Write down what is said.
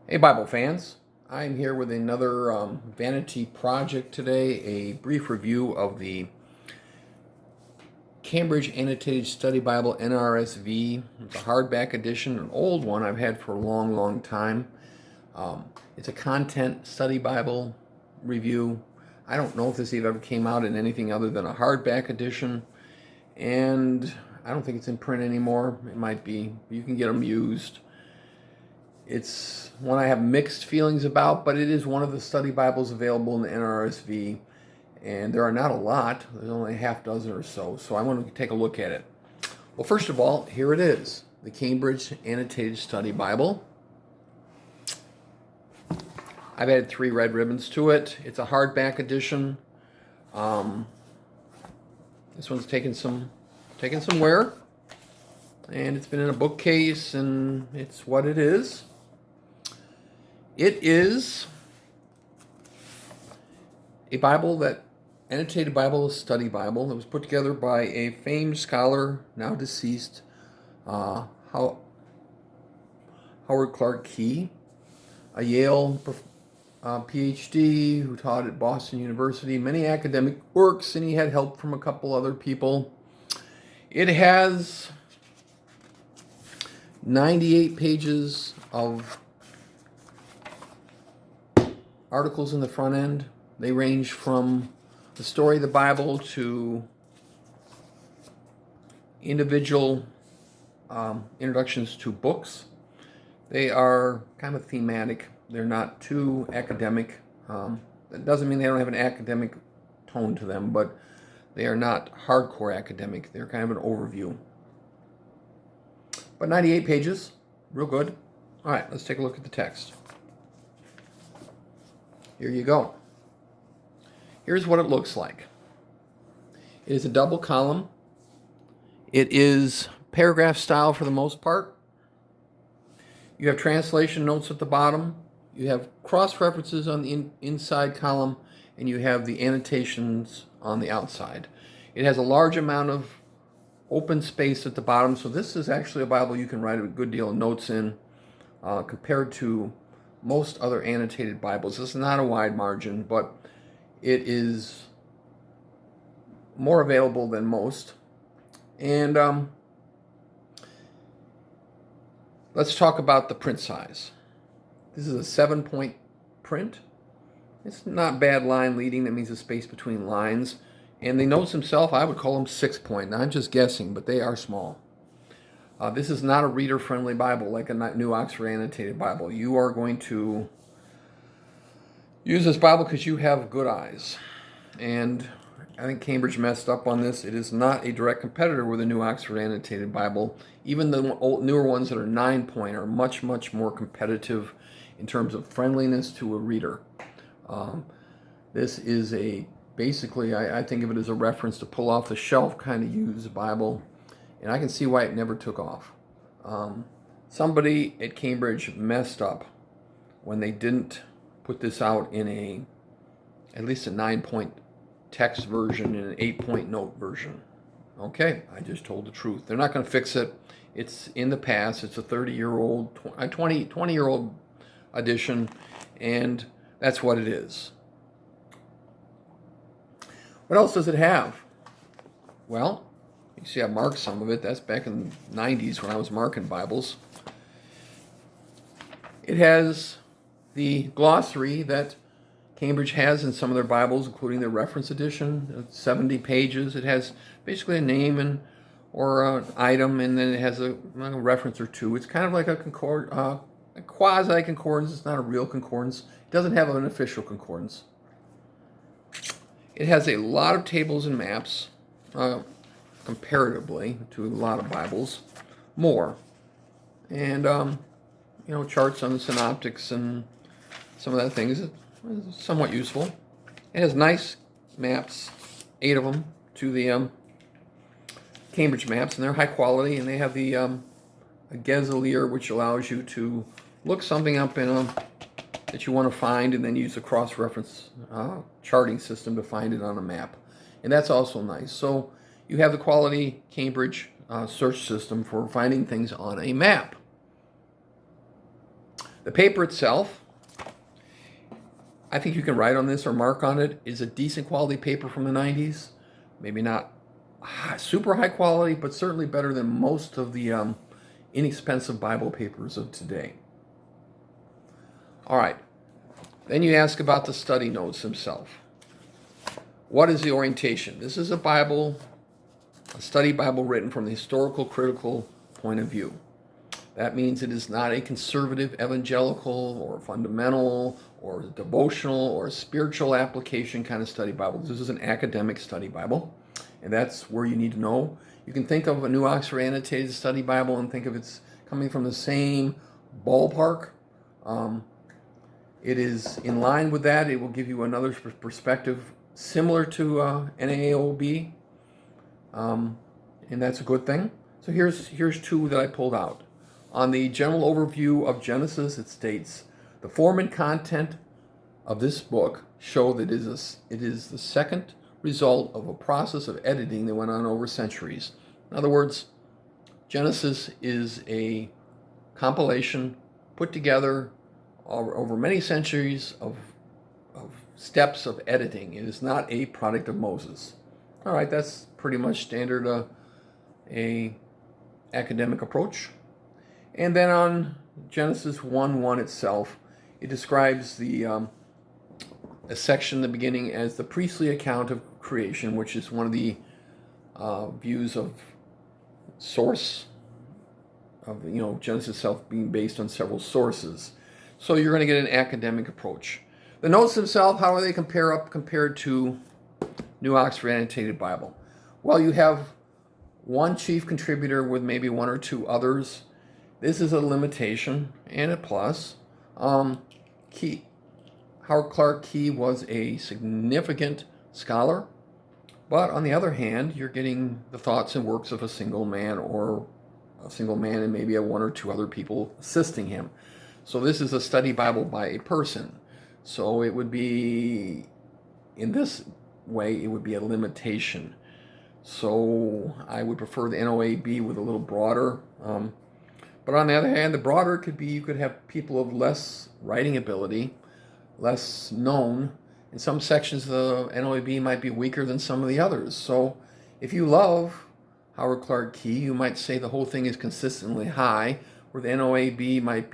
Hey Bible fans, I'm here with another vanity project today, a brief review of the Cambridge Annotated Study Bible NRSV. It's a hardback edition, an old one I've had for a long time. It's a content study Bible review. I don't know if this ever came out in anything other than a hardback edition, and I don't think it's in print anymore. It might be. You can get them used. It's one I have mixed feelings about, but it is one of the study Bibles available in the NRSV, and there are not a lot. There's only a half dozen or so, so I want to take a look at it. Well, first of all, here it is, the Cambridge Annotated Study Bible. I've added 3 red ribbons to it. It's a hardback edition. This one's taken some wear, and it's been in a bookcase, and it's what it is. It is a Bible annotated Bible, study Bible that was put together by a famed scholar, now deceased, Howard Clark Key, a Yale PhD who taught at Boston University, many academic works, and he had help from a couple other people. It has 98 pages of articles in the front end. They range from the story of the Bible to individual introductions to books. They are kind of thematic. They're not too academic. That doesn't mean they don't have an academic tone to them, but they are not hardcore academic. They're kind of an overview. But 98 pages, real good. All right, let's take a look at the text. Here you go. Here's what it looks like. It is a double column. It is paragraph style for the most part. You have translation notes at the bottom. You have cross references on the inside column, and you have the annotations on the outside. It has a large amount of open space at the bottom, so this is actually a Bible you can write a good deal of notes in compared to most other annotated Bibles. This is not a wide margin, but it is more available than most. And let's talk about the print size. This is a 7-point print. It's not bad line leading. That means the space between lines. And the notes themselves, I would call them 6-point. Now, I'm just guessing, but they are small. This is not a reader-friendly Bible like a New Oxford Annotated Bible. You are going to use this Bible because you have good eyes. And I think Cambridge messed up on this. It is not a direct competitor with the New Oxford Annotated Bible. Even the newer ones that are 9-point are much more competitive in terms of friendliness to a reader. This is basically, I think of it as a reference to pull off the shelf kind of used Bible. And I can see why it never took off. Somebody at Cambridge messed up when they didn't put this out in at least a 9-point text version and an 8-point note version. Okay, I just told the truth. They're not going to fix it. It's in the past. It's a 30-year-old, 20-year-old edition, and that's what it is. What else does it have? Well, you see I marked some of it. That's back in the 90s when I was marking Bibles. It has the glossary that Cambridge has in some of their Bibles, including their reference edition, 70 pages. It has basically a name or an item, and then it has a reference or two. It's kind of like a quasi-concordance. It's not a real concordance. It doesn't have an official concordance. It has a lot of tables and maps, comparatively to a lot of Bibles, more. And, charts on the synoptics and some of that thing is somewhat useful. It has nice maps, 8 of them, to the Cambridge maps, and they're high quality, and they have the a Gezelier, which allows you to look something up that you want to find and then use the cross-reference charting system to find it on a map. And that's also nice. So you have the quality Cambridge search system for finding things on a map. The paper itself, I think you can write on this or mark on it, is a decent quality paper from the 90s. Maybe not super high quality, but certainly better than most of the inexpensive Bible papers of today. All right. Then you ask about the study notes themselves. What is the orientation? This is a Bible, a study Bible written from the historical critical point of view. That means it is not a conservative evangelical or fundamental or devotional or spiritual application kind of study Bible. This is an academic study Bible, and that's where you need to know. You can think of a New Oxford Annotated Study Bible and think of it's coming from the same ballpark. It is in line with that. It will give you another perspective similar to NAOB, and that's a good thing. So here's two that I pulled out. On the general overview of Genesis, it states, the form and content of this book show that it is the second result of a process of editing that went on over centuries. In other words, Genesis is a compilation put together over many centuries of steps of editing. It is not a product of Moses. All right, that's pretty much standard a academic approach. And then on Genesis 1:1 itself, it describes a section in the beginning as the priestly account of creation, which is one of the views of source of Genesis itself being based on several sources. So you're going to get an academic approach. The notes themselves, how do they compared to New Oxford Annotated Bible? Well, you have one chief contributor with maybe one or two others. This is a limitation and a plus. Howard Clark Key was a significant scholar, but on the other hand, you're getting the thoughts and works of a single man and maybe one or two other people assisting him. So this is a study Bible by a person. So it would be, in this way, it would be a limitation. So I would prefer the NOAB with a little broader. But on the other hand, the broader could be, you could have people of less writing ability, less known. In some sections, the NOAB might be weaker than some of the others. So if you love Howard Clark Key, you might say the whole thing is consistently high, where the NOAB might be